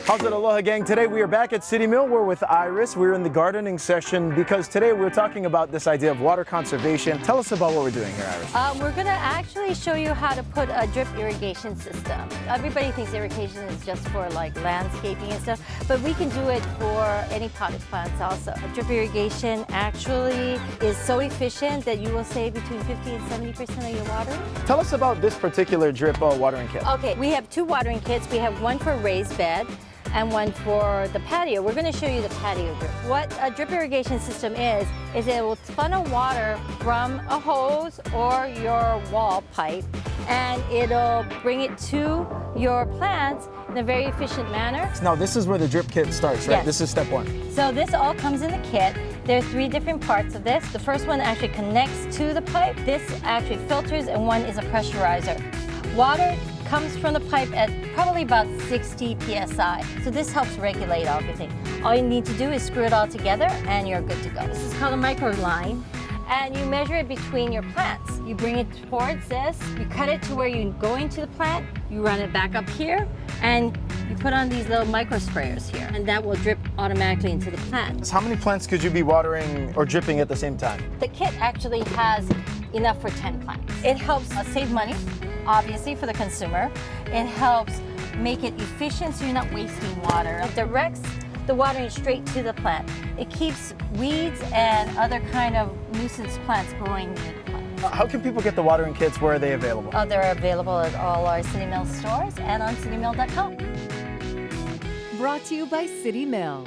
How's it, aloha gang? Today we are back at City Mill. We're with Iris. We're in the gardening session because today we're talking about this idea of water conservation. Tell us about what we're doing here, Iris. We're going to actually show you how to put a drip irrigation system. Everybody thinks irrigation is just for like landscaping and stuff, but we can do it for any potted plants also. Drip irrigation actually is so efficient that you will save between 50 and 70% of your water. Tell us about this particular drip watering kit. Okay, we have two watering kits. We have one for raised bed and one for the patio. We're going to show you the patio drip. What a drip irrigation system is it will funnel water from a hose or your wall pipe, and it'll bring it to your plants in a very efficient manner. Now this is where the drip kit starts, right? Yes. This is step one. So this all comes in the kit. There's three different parts of this. The first one actually connects to the pipe. This actually filters, and one is a pressurizer. Water comes from the pipe at probably about 60 psi. So this helps regulate everything. All you need to do is screw it all together and you're good to go. This is called a micro line, and you measure it between your plants. You bring it towards this, you cut it to where you're going to the plant, you run it back up here, and you put on these little micro sprayers here, and that will drip automatically into the plant. How many plants could you be watering or dripping at the same time? The kit actually has enough for 10 plants. It helps save money, obviously, for the consumer. It helps make it efficient so you're not wasting water. It directs the watering straight to the plant. It keeps weeds and other kind of nuisance plants growing near the plant. How can people get the watering kits? Where are they available? Oh, they're available at all our City Mill stores and on citymill.com. Brought to you by City Mill.